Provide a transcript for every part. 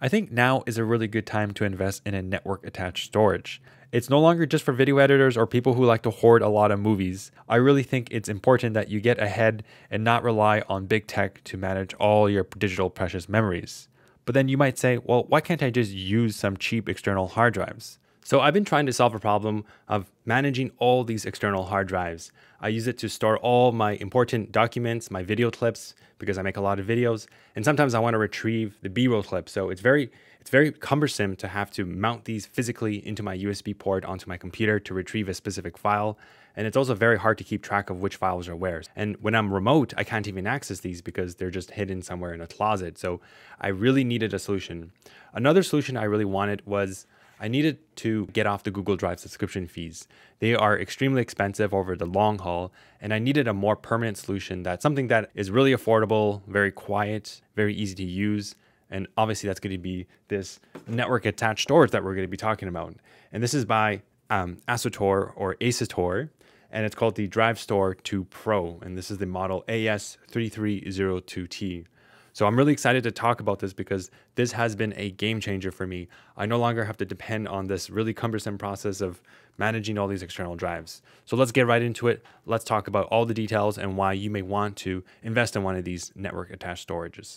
I think now is a really good time to invest in a network attached storage. It's no longer just for video editors or people who like to hoard a lot of movies. I really think it's important that you get ahead and not rely on big tech to manage all your digital precious memories. But then you might say, well, why can't I just use some cheap external hard drives? So I've been trying to solve a problem of managing all these external hard drives. I use it to store all my important documents, my video clips, because I make a lot of videos. And sometimes I want to retrieve the B-roll clips. So it's very cumbersome to have to mount these physically into my USB port onto my computer to retrieve a specific file. And it's also very hard to keep track of which files are where. And when I'm remote, I can't even access these because they're just hidden somewhere in a closet. So I really needed a solution. Another solution I really wanted was I needed to get off the Google Drive subscription fees. They are extremely expensive over the long haul, and I needed a more permanent solution that's something that is really affordable, very quiet, very easy to use. And obviously that's going to be this network attached storage that we're going to be talking about. And this is by Asustor or Asustor, and it's called the Drivestor 2 Pro. And this is the model AS3302T. So I'm really excited to talk about this because this has been a game changer for me. I no longer have to depend on this really cumbersome process of managing all these external drives. So let's get right into it. Let's talk about all the details and why you may want to invest in one of these network attached storages.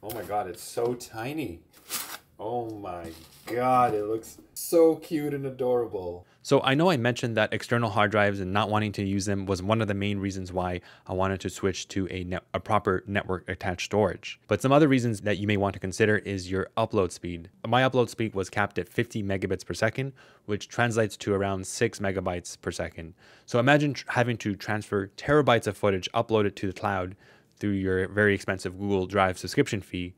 Oh my God, it's so tiny. Oh my God, it looks so cute and adorable. So I know I mentioned that external hard drives and not wanting to use them was one of the main reasons why I wanted to switch to a proper network attached storage. But some other reasons that you may want to consider is your upload speed. My upload speed was capped at 50 megabits per second, which translates to around 6 megabytes per second. So imagine having to transfer terabytes of footage uploaded to the cloud through your very expensive Google Drive subscription fee.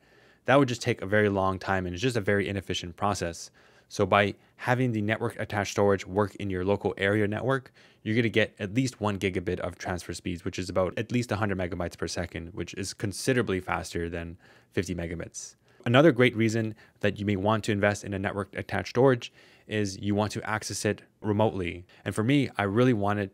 That would just take a very long time and it's just a very inefficient process. So by having the network attached storage work in your local area network, you're going to get at least 1 gigabit of transfer speeds, which is about at least 100 megabytes per second, which is considerably faster than 50 megabits. Another great reason that you may want to invest in a network attached storage is you want to access it remotely. And for me, I really wanted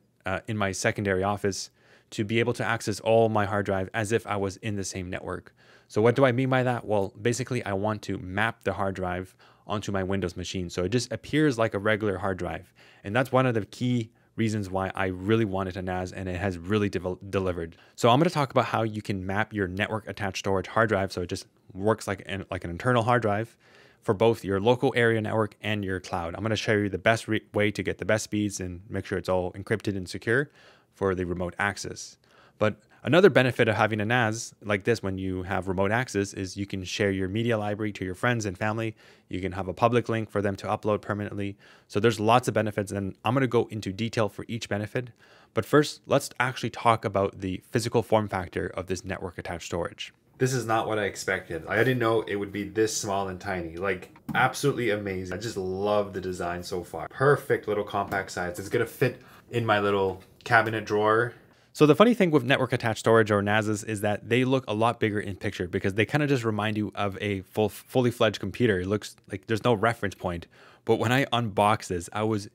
in my secondary office to be able to access all my hard drive as if I was in the same network. So what do I mean by that? Well, basically I want to map the hard drive onto my Windows machine. So it just appears like a regular hard drive. And that's one of the key reasons why I really wanted a NAS, and it has really delivered. So I'm going to talk about how you can map your network attached storage hard drive so it just works like an internal hard drive for both your local area network and your cloud. I'm going to show you the best way to get the best speeds and make sure it's all encrypted and secure for the remote access. But another benefit of having a NAS like this when you have remote access is you can share your media library to your friends and family. You can have a public link for them to upload permanently. So there's lots of benefits, and I'm going to go into detail for each benefit. But first, let's actually talk about the physical form factor of this network attached storage. This is not what I expected. I didn't know it would be this small and tiny. Like, absolutely amazing. I just love the design so far. Perfect little compact size. It's going to fit in my little cabinet drawer. So the funny thing with network attached storage or NASs is that they look a lot bigger in picture because they kind of just remind you of a fully fledged computer. It looks like there's no reference point. But when I unboxed this, I was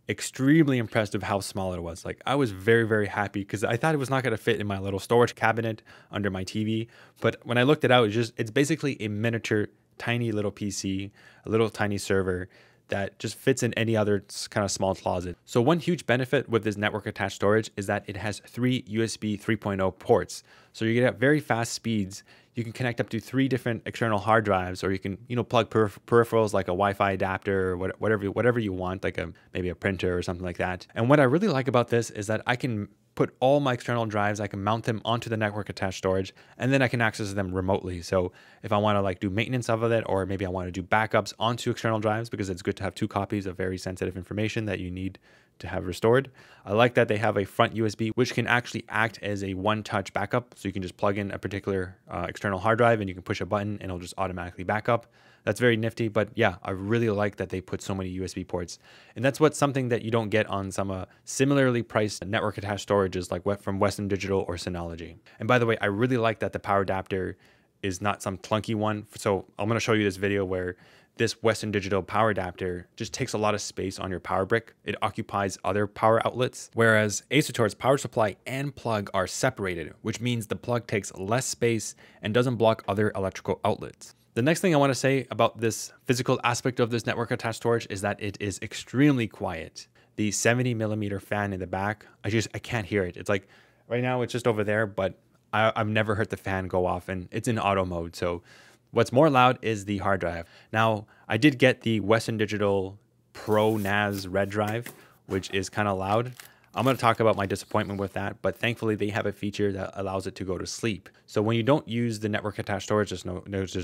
extremely impressed with how small it was. Like, I was very, very happy because I thought it was not going to fit in my little storage cabinet under my TV. But when I looked it out, it's basically a miniature, tiny little PC, a little tiny server that just fits in any other kind of small closet. So one huge benefit with this network attached storage is that it has 3 USB 3.0 ports. So you get very fast speeds. You can connect up to 3 different external hard drives, or you can, plug peripherals like a Wi-Fi adapter or whatever you want, like maybe a printer or something like that. And what I really like about this is that I can put all my external drives, I can mount them onto the network attached storage, and then I can access them remotely. So if I want to do maintenance of it, or maybe I want to do backups onto external drives, because it's good to have 2 copies of very sensitive information that you need to have restored. I like that they have a front USB, which can actually act as a one-touch backup. So you can just plug in a particular external hard drive and you can push a button and it'll just automatically back up. That's very nifty, but yeah, I really like that they put so many USB ports. And that's something that you don't get on some similarly priced network attached storages like from Western Digital or Synology. And by the way, I really like that the power adapter is not some clunky one. So I'm going to show you this video where this Western Digital power adapter just takes a lot of space on your power brick. It occupies other power outlets, whereas Asustor's power supply and plug are separated, which means the plug takes less space and doesn't block other electrical outlets. The next thing I want to say about this physical aspect of this network attached storage is that it is extremely quiet. The 70mm fan in the back, I can't hear it. It's like right now it's just over there, but I've never heard the fan go off, and it's in auto mode. So what's more loud is the hard drive. Now, I did get the Western Digital Pro NAS red drive, which is kind of loud. I'm going to talk about my disappointment with that, but thankfully they have a feature that allows it to go to sleep. So when you don't use the network attached storage, there's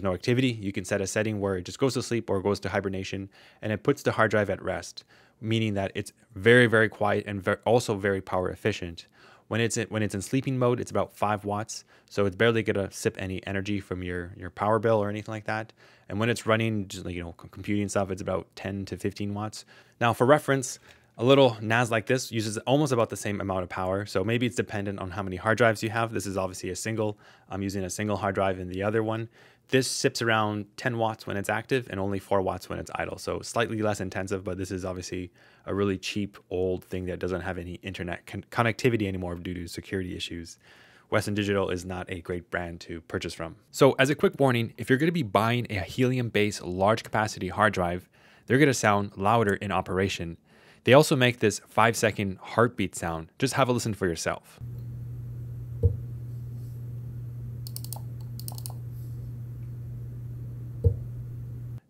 no activity. You can set a setting where it just goes to sleep or goes to hibernation, and it puts the hard drive at rest, meaning that it's very, very quiet and also very power efficient. When it's in sleeping mode, it's about 5 watts, so it's barely gonna sip any energy from your power bill or anything like that. And when it's running, just computing stuff, it's about 10 to 15 watts. Now, for reference, a little NAS like this uses almost about the same amount of power. So maybe it's dependent on how many hard drives you have. This is obviously a single. I'm using a single hard drive in the other one. This sips around 10 watts when it's active and only 4 watts when it's idle. So slightly less intensive, but this is obviously a really cheap old thing that doesn't have any internet connectivity anymore due to security issues. Western Digital is not a great brand to purchase from. So as a quick warning, if you're going to be buying a helium-based large capacity hard drive, they're going to sound louder in operation. They also make this 5-second heartbeat sound. Just have a listen for yourself.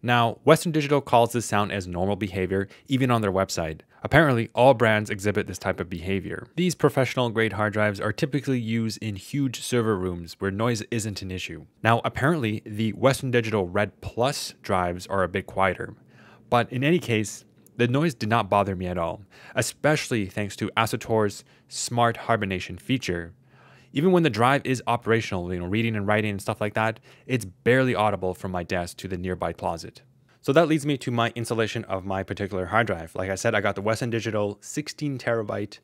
Now, Western Digital calls this sound as normal behavior, even on their website. Apparently, all brands exhibit this type of behavior. These professional-grade hard drives are typically used in huge server rooms where noise isn't an issue. Now, apparently, the Western Digital Red Plus drives are a bit quieter. But in any case, the noise did not bother me at all, especially thanks to Asustor's smart hibernation feature. Even when the drive is operational, reading and writing and stuff like that, it's barely audible from my desk to the nearby closet. So that leads me to my installation of my particular hard drive. Like I said, I got the Western Digital 16 terabyte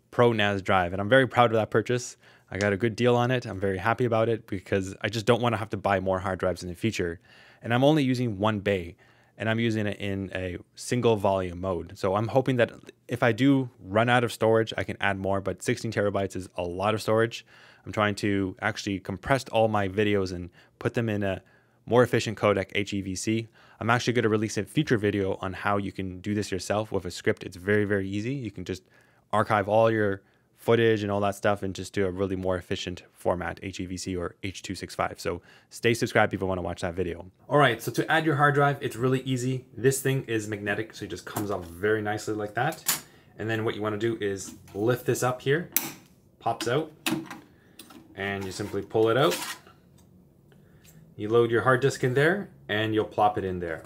Pro NAS drive, and I'm very proud of that purchase. I got a good deal on it. I'm very happy about it because I just don't want to have to buy more hard drives in the future. And I'm only using one bay, and I'm using it in a single volume mode. So I'm hoping that if I do run out of storage, I can add more, but 16 terabytes is a lot of storage. I'm trying to actually compress all my videos and put them in a more efficient codec, HEVC. I'm actually going to release a future video on how you can do this yourself with a script. It's very, very easy. You can just archive all your footage and all that stuff and just do a really more efficient format, HEVC or H.265. So stay subscribed if you want to watch that video. All right, so to add your hard drive, it's really easy. This thing is magnetic, so it just comes off very nicely like that. And then what you want to do is lift this up here, pops out, and you simply pull it out. You load your hard disk in there, and you'll plop it in there.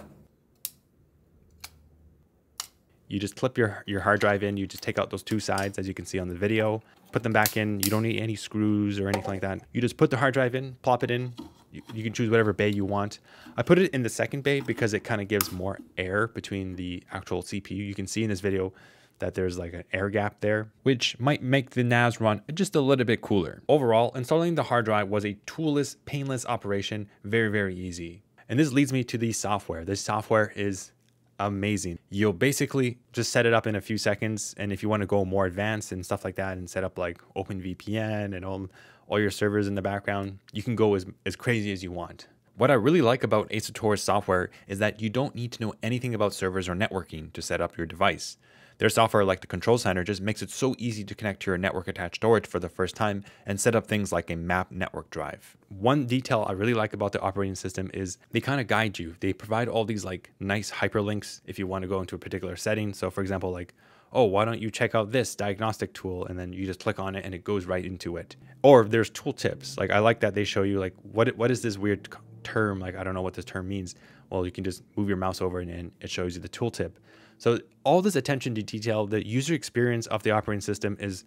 You just clip your hard drive in. You just take out those two sides, as you can see on the video. Put them back in. You don't need any screws or anything like that. You just put the hard drive in, plop it in. You can choose whatever bay you want. I put it in the second bay because it kind of gives more air between the actual CPU. You can see in this video that there's like an air gap there, which might make the NAS run just a little bit cooler. Overall, installing the hard drive was a toolless, painless operation, very, very easy. And this leads me to the software. This software is amazing. You'll basically just set it up in a few seconds, and if you want to go more advanced and stuff like that and set up like OpenVPN and all your servers in the background, you can go as crazy as you want. What I really like about Asustor's software is that you don't need to know anything about servers or networking to set up your device. Their software, like the Control Center, just makes it so easy to connect to your network attached storage for the first time and set up things like a map network drive. One detail I really like about the operating system is they kind of guide you. They provide all these like nice hyperlinks if you want to go into a particular setting. So for example, like, oh, why don't you check out this diagnostic tool? And then you just click on it and it goes right into it. Or there's tooltips. Like I like that they show you like, what is this weird term? Like, I don't know what this term means. Well, you can just move your mouse over and it shows you the tooltip. So all this attention to detail, the user experience of the operating system is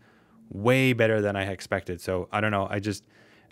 way better than I had expected. So I don't know,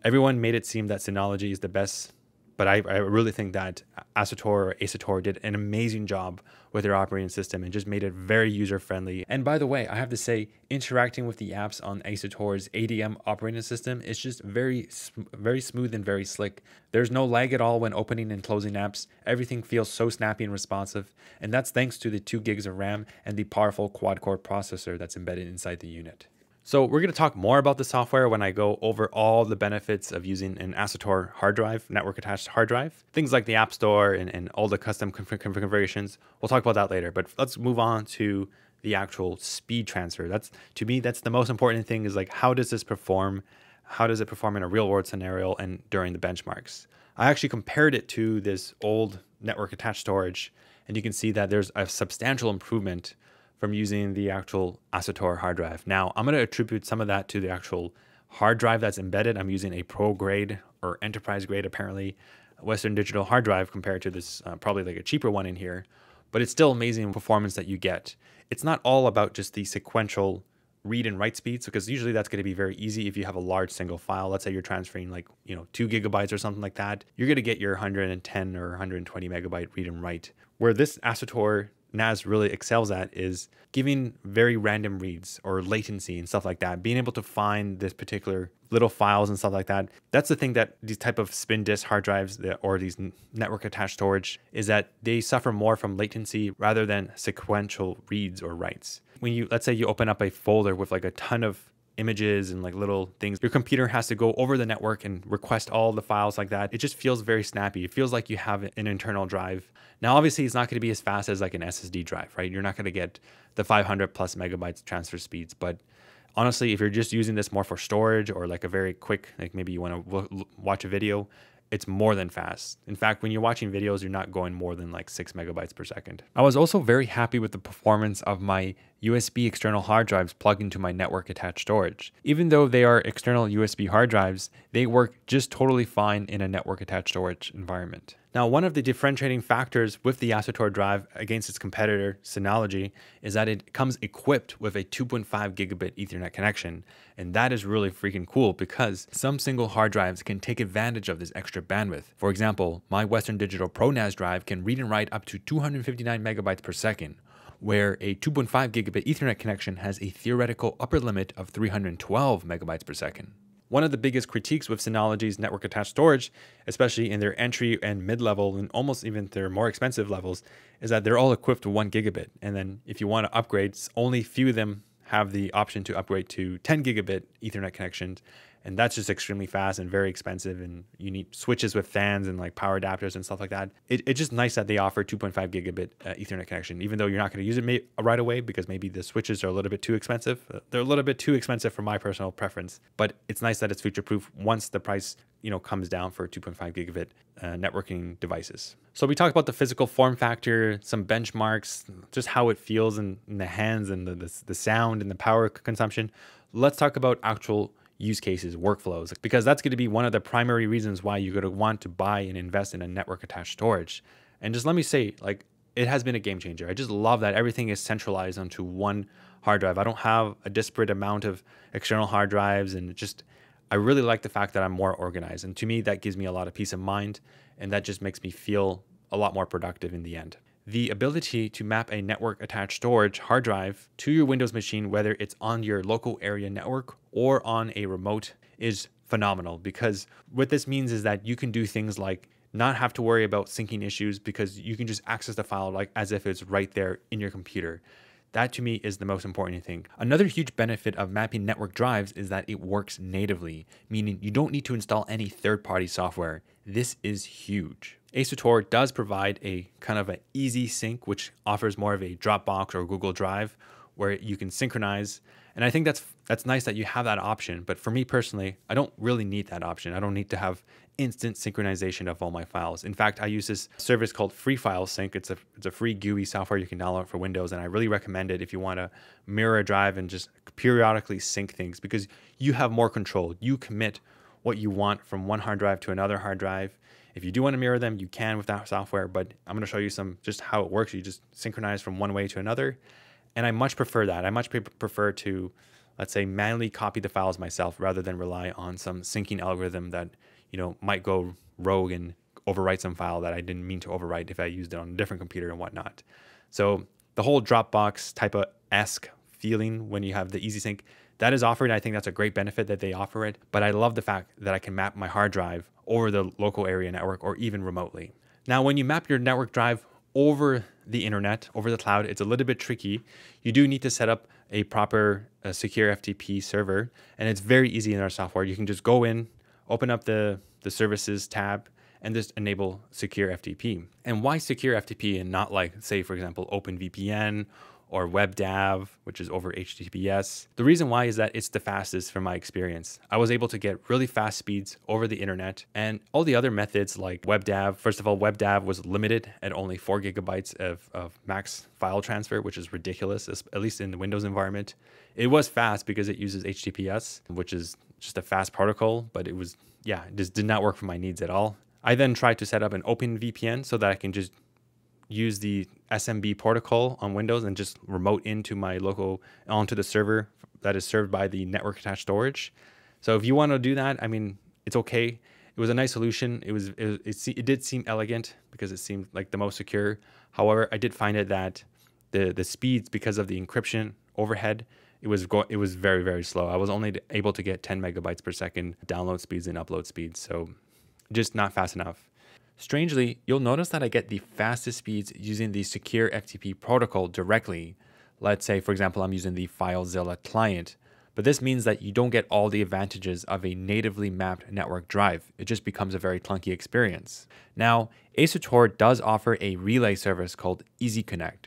everyone made it seem that Synology is the best But I really think that Asustor did an amazing job with their operating system and just made it very user-friendly. And by the way, I have to say, interacting with the apps on Asustor's ADM operating system is just very smooth and very slick. There's no lag at all when opening and closing apps. Everything feels so snappy and responsive. And that's thanks to the 2 gigs of RAM and the powerful quad-core processor that's embedded inside the unit. So we're going to talk more about the software when I go over all the benefits of using an Asustor hard drive, network attached hard drive, things like the App Store and all the custom configurations. We'll talk about that later, but let's move on to the actual speed transfer. To me, that's the most important thing, is like, how does this perform? How does it perform in a real world scenario and during the benchmarks? I actually compared it to this old network attached storage, and you can see that there's a substantial improvement from using the actual Asustor hard drive. Now, I'm going to attribute some of that to the actual hard drive that's embedded. I'm using a pro grade or enterprise grade, apparently, Western Digital hard drive compared to this probably like a cheaper one in here, but it's still amazing performance that you get. It's not all about just the sequential read and write speeds, because usually that's going to be very easy if you have a large single file. Let's say you're transferring like 2 gigabytes or something like that. You're going to get your 110 or 120 megabyte read and write. Where this Asustor NAS really excels at is giving very random reads or latency and stuff like that, being able to find this particular little files and stuff like that. That's the thing that these type of spin disk hard drives or these network attached storage is, that they suffer more from latency rather than sequential reads or writes. When let's say you open up a folder with like a ton of images and like little things, your computer has to go over the network and request all the files like that. It just feels very snappy. It feels like you have an internal drive. Now, obviously, it's not going to be as fast as like an SSD drive, right? You're not going to get the 500 plus megabytes transfer speeds. But honestly, if you're just using this more for storage or like a very quick, like maybe you want to watch a video, it's more than fast. In fact, when you're watching videos, you're not going more than like 6 megabytes per second. I was also very happy with the performance of my USB external hard drives plugged into my network attached storage. Even though they are external USB hard drives, they work just totally fine in a network attached storage environment. Now, one of the differentiating factors with the Asustor drive against its competitor, Synology, is that it comes equipped with a 2.5 gigabit Ethernet connection. And that is really freaking cool, because some single hard drives can take advantage of this extra bandwidth. For example, my Western Digital Pro NAS drive can read and write up to 259 megabytes per second, where a 2.5 gigabit Ethernet connection has a theoretical upper limit of 312 megabytes per second. One of the biggest critiques with Synology's network attached storage, especially in their entry and mid-level and almost even their more expensive levels, is that they're all equipped to 1 gigabit. And then if you want to upgrade, only few of them have the option to upgrade to 10 gigabit Ethernet connections. And that's just extremely fast and very expensive, and you need switches with fans and like power adapters and stuff like that. It's just nice that they offer 2.5 gigabit Ethernet connection, even though you're not going to use it right away, because maybe the switches are a little bit too expensive. They're a little bit too expensive for my personal preference, but it's nice that it's future proof once the price comes down for 2.5 gigabit networking devices. So we talked about the physical form factor, some benchmarks, just how it feels in the hands, and the sound and the power consumption. Let's talk about actual use cases, workflows, because that's going to be one of the primary reasons why you're going to want to buy and invest in a network attached storage. And just let me say, like, it has been a game changer. I just love that everything is centralized onto one hard drive. I don't have a disparate amount of external hard drives, and I really like the fact that I'm more organized. And to me, that gives me a lot of peace of mind, and that just makes me feel a lot more productive in the end. The ability to map a network attached storage hard drive to your Windows machine, whether it's on your local area network or on a remote, is phenomenal, because what this means is that you can do things like not have to worry about syncing issues, because you can just access the file like as if it's right there in your computer. That to me is the most important thing. Another huge benefit of mapping network drives is that it works natively, meaning you don't need to install any third-party software. This is huge. Asustor does provide a kind of an easy sync, which offers more of a Dropbox or Google Drive where you can synchronize. And I think that's nice that you have that option. But for me personally, I don't really need that option. I don't need to have instant synchronization of all my files. In fact, I use this service called Free File Sync. It's a free GUI software you can download for Windows, and I really recommend it if you want to mirror a drive and just periodically sync things, because you have more control. You commit what you want from one hard drive to another hard drive. If you do want to mirror them, you can with that software, but I'm going to show you just how it works. You just synchronize from one way to another. And I much prefer that. I much prefer to, let's say, manually copy the files myself rather than rely on some syncing algorithm that, might go rogue and overwrite some file that I didn't mean to overwrite if I used it on a different computer and whatnot. So the whole Dropbox type of esque feeling when you have the easy sync, that is offered. I think that's a great benefit that they offer it, but I love the fact that I can map my hard drive over the local area network or even remotely. Now, when you map your network drive over the internet, over the cloud, it's a little bit tricky. You do need to set up a proper secure FTP server, and it's very easy in our software. You can just go in, open up the services tab, and just enable secure FTP. And why secure FTP and not like, say, for example, OpenVPN or WebDAV, which is over HTTPS? The reason why is that it's the fastest from my experience. I was able to get really fast speeds over the internet, and all the other methods like WebDAV. First of all, WebDAV was limited at only 4 gigabytes of max file transfer, which is ridiculous, at least in the Windows environment. It was fast because it uses HTTPS, which is just a fast protocol, but it just did not work for my needs at all. I then tried to set up an OpenVPN so that I can just use the SMB protocol on Windows and just remote into my local, onto the server that is served by the network attached storage. So if you want to do that, I mean, it's okay. It was a nice solution. It did seem elegant because it seemed like the most secure. However, I did find it that the speeds, because of the encryption overhead, it was very, very slow. I was only able to get 10 megabytes per second download speeds and upload speeds. So just not fast enough. Strangely, you'll notice that I get the fastest speeds using the secure FTP protocol directly. Let's say, for example, I'm using the FileZilla client, but this means that you don't get all the advantages of a natively mapped network drive. It just becomes a very clunky experience. Now, Asustor does offer a relay service called EasyConnect.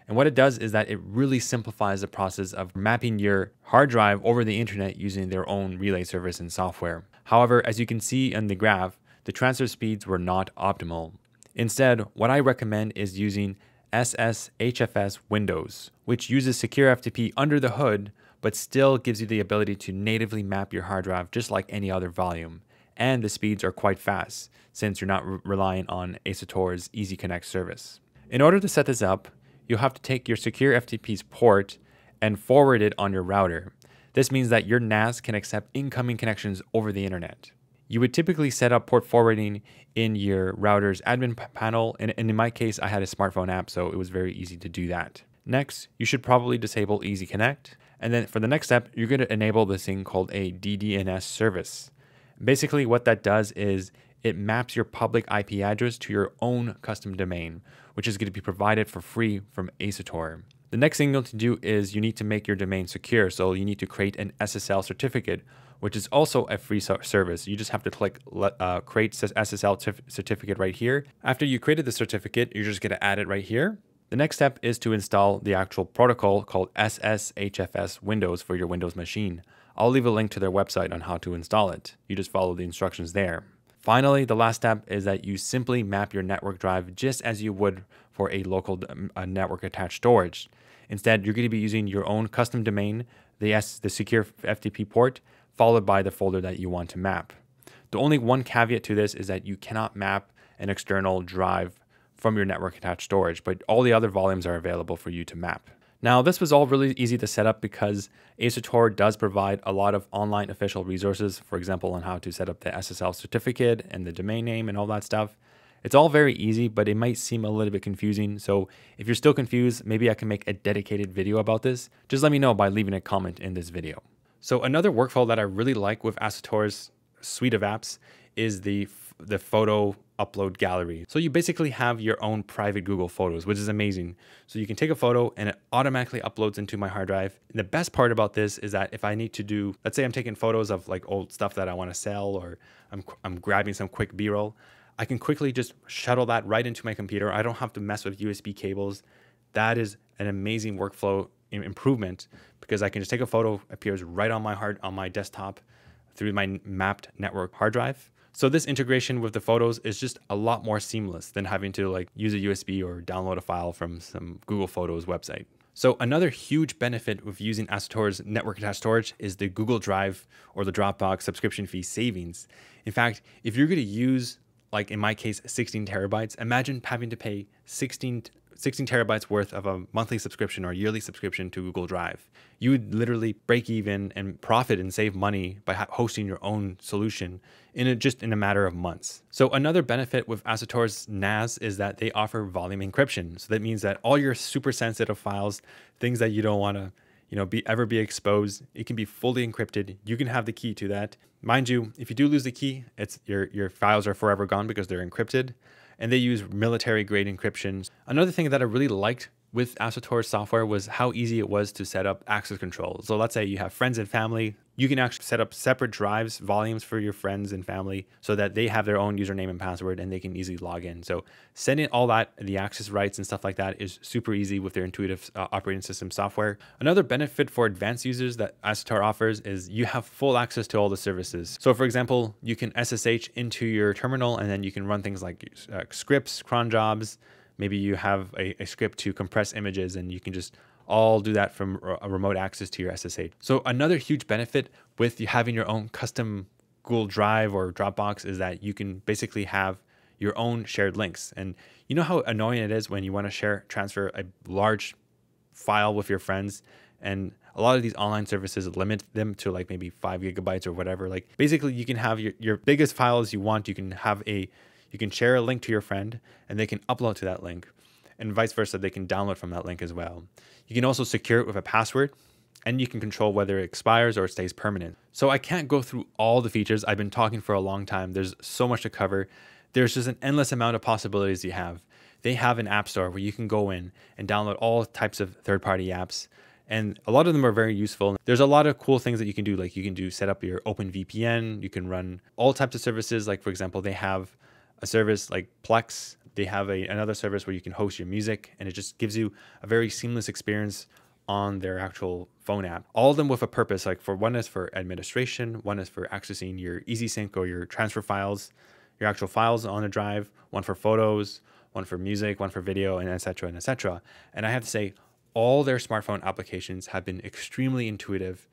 And what it does is that it really simplifies the process of mapping your hard drive over the internet using their own relay service and software. However, as you can see in the graph, the transfer speeds were not optimal. Instead, what I recommend is using SSHFS Windows, which uses secure FTP under the hood, but still gives you the ability to natively map your hard drive just like any other volume. And the speeds are quite fast, since you're not relying on Asustor's EasyConnect service. In order to set this up, you'll have to take your secure FTP's port and forward it on your router. This means that your NAS can accept incoming connections over the internet. You would typically set up port forwarding in your router's admin panel, and in my case, I had a smartphone app, so it was very easy to do that. Next, you should probably disable EasyConnect, and then for the next step, you're going to enable this thing called a DDNS service. Basically, what that does is it maps your public IP address to your own custom domain, which is going to be provided for free from Asustor. The next thing you'll need to do is you need to make your domain secure, so you need to create an SSL certificate, which is also a free service. You just have to click create SSL certificate right here. After you created the certificate, you're just going to add it right here. The next step is to install the actual protocol called SSHFS Windows for your Windows machine. I'll leave a link to their website on how to install it. You just follow the instructions there. Finally, the last step is that you simply map your network drive just as you would for a local network attached storage. Instead, you're going to be using your own custom domain, the secure FTP port, followed by the folder that you want to map. The only one caveat to this is that you cannot map an external drive from your network attached storage, but all the other volumes are available for you to map. Now, this was all really easy to set up because Asustor does provide a lot of online official resources, for example, on how to set up the SSL certificate and the domain name and all that stuff. It's all very easy, but it might seem a little bit confusing. So if you're still confused, maybe I can make a dedicated video about this. Just let me know by leaving a comment in this video. So another workflow that I really like with Asustor's suite of apps is the photo upload gallery. So you basically have your own private Google Photos, which is amazing. So you can take a photo and it automatically uploads into my hard drive. And the best part about this is that if I need to do, let's say I'm taking photos of like old stuff that I want to sell, or I'm grabbing some quick B-roll, I can quickly just shuttle that right into my computer. I don't have to mess with USB cables. That is an amazing workflow improvement because I can just take a photo, appears right on my desktop through my mapped network hard drive. So this integration with the photos is just a lot more seamless than having to like use a USB or download a file from some Google Photos website. So another huge benefit with using Asustor's network attached storage is the Google Drive or the Dropbox subscription fee savings. In fact, if you're going to use, like in my case, 16 terabytes, imagine having to pay 16 16 terabytes worth of a monthly subscription or yearly subscription to Google Drive. You would literally break even and profit and save money by hosting your own solution just in a matter of months. So another benefit with Asustor's NAS is that they offer volume encryption. So that means that all your super sensitive files, things that you don't want to ever be exposed, it can be fully encrypted. You can have the key to that. Mind you, if you do lose the key, it's your files are forever gone because they're encrypted, and they use military grade encryption. Another thing that I really liked with Asustor's software was how easy it was to set up access control. So let's say you have friends and family, you can actually set up separate drives, volumes for your friends and family so that they have their own username and password and they can easily log in. So setting all that, the access rights and stuff like that is super easy with their intuitive operating system software. Another benefit for advanced users that Asustor offers is you have full access to all the services. So for example, you can SSH into your terminal and then you can run things like scripts, cron jobs. Maybe you have a script to compress images and you can just all do that from a remote access to your SSH. So another huge benefit with you having your own custom Google Drive or Dropbox is that you can basically have your own shared links. And you know how annoying it is when you want to transfer a large file with your friends, and a lot of these online services limit them to like maybe 5 gigabytes or whatever. Like basically you can have your biggest files you want, you can share a link to your friend and they can upload to that link, and vice versa, they can download from that link as well. You can also secure it with a password, and you can control whether it expires or it stays permanent. So I can't go through all the features. I've been talking for a long time. There's so much to cover. There's just an endless amount of possibilities you have. They have an app store where you can go in and download all types of third-party apps, and a lot of them are very useful. There's a lot of cool things that you can do, like you can set up your open VPN, you can run all types of services. Like for example, they have a service like Plex. They have another service where you can host your music, and it just gives you a very seamless experience on their actual phone app. All of them with a purpose, like one is for administration, one is for accessing your easy sync or your transfer files, your actual files on a drive, one for photos, one for music, one for video, and etc. and etc. And I have to say, all their smartphone applications have been extremely intuitive.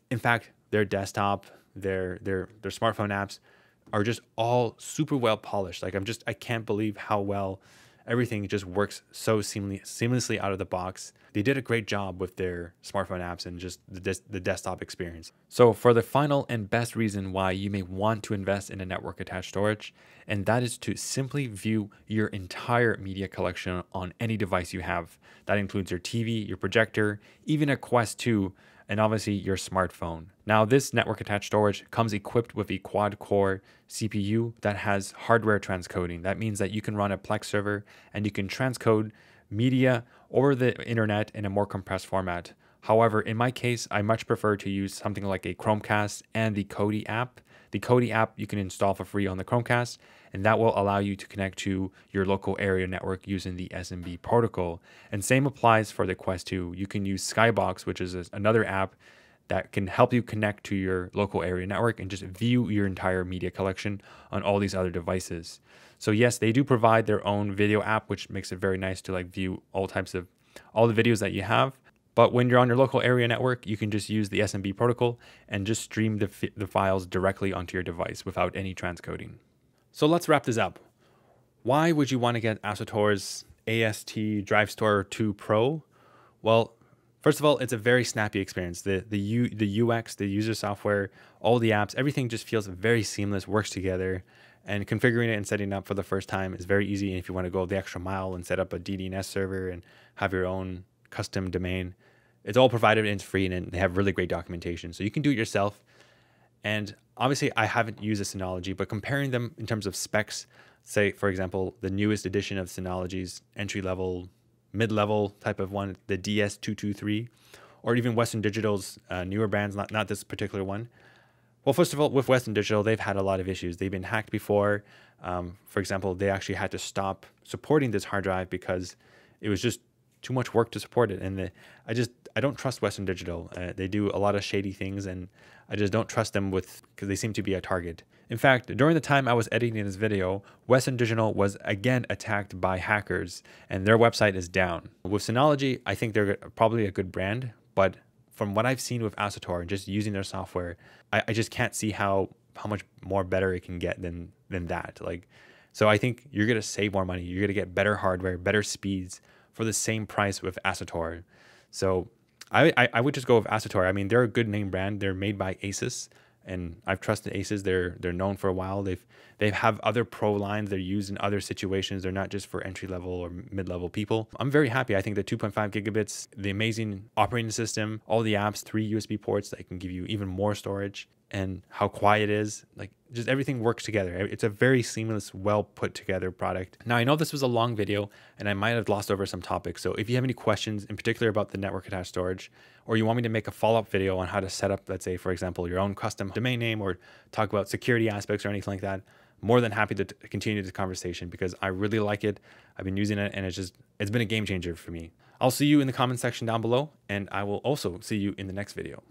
In fact, their desktop, their smartphone apps are just all super well polished. Like I can't believe how well everything just works so seamlessly out of the box. They did a great job with their smartphone apps and just the desktop experience. So for the final and best reason why you may want to invest in a network attached storage, and that is to simply view your entire media collection on any device you have. That includes your TV, your projector, even a Quest 2, and obviously your smartphone. Now, this network attached storage comes equipped with a quad-core CPU that has hardware transcoding. That means that you can run a Plex server and you can transcode media over the internet in a more compressed format. However, in my case, I much prefer to use something like a Chromecast and the Kodi app. The Kodi app you can install for free on the Chromecast, and that will allow you to connect to your local area network using the SMB protocol. And same applies for the Quest 2. You can use Skybox, which is another app that can help you connect to your local area network and just view your entire media collection on all these other devices. So yes, they do provide their own video app, which makes it very nice to view all the videos that you have. But when you're on your local area network, you can just use the SMB protocol and just stream the files directly onto your device without any transcoding. So let's wrap this up. Why would you want to get Asustor's AS3302T Drivestor 2 Pro? Well, first of all, it's a very snappy experience. The UX, the user software, all the apps, everything just feels very seamless, works together. And configuring it and setting it up for the first time is very easy. And if you want to go the extra mile and set up a DDNS server and have your own custom domain, it's all provided and it's free, and they have really great documentation. So you can do it yourself. And obviously I haven't used a Synology, but comparing them in terms of specs, say, for example, the newest edition of Synology's entry-level, mid-level type of one, the DS223, or even Western Digital's newer brands, not this particular one. Well, first of all, with Western Digital, they've had a lot of issues. They've been hacked before. For example, they actually had to stop supporting this hard drive because it was just too much work to support it. And I don't trust Western Digital. They do a lot of shady things, and I just don't trust them because they seem to be a target. In fact, during the time I was editing this video, Western Digital was again attacked by hackers, and their website is down. With Synology, I think they're probably a good brand, but from what I've seen with Asustor and just using their software, I just can't see how much more better it can get than that. So I think you're gonna save more money. You're gonna get better hardware, better speeds for the same price with Asustor. So I would just go with Asustor. I mean, they're a good name brand. They're made by Asus, and I've trusted Asus. They're known for a while. They have other pro lines. They're used in other situations. They're not just for entry level or mid level people. I'm very happy. I think the 2.5 gigabits, the amazing operating system, all the apps, 3 USB ports that can give you even more storage, and how quiet it is, like just everything works together. It's a very seamless, well put together product. Now, I know this was a long video and I might have glossed over some topics. So if you have any questions in particular about the network attached storage, or you want me to make a follow-up video on how to set up, let's say, for example, your own custom domain name, or talk about security aspects or anything like that, more than happy to continue this conversation because I really like it. I've been using it and it's been a game changer for me. I'll see you in the comment section down below, and I will also see you in the next video.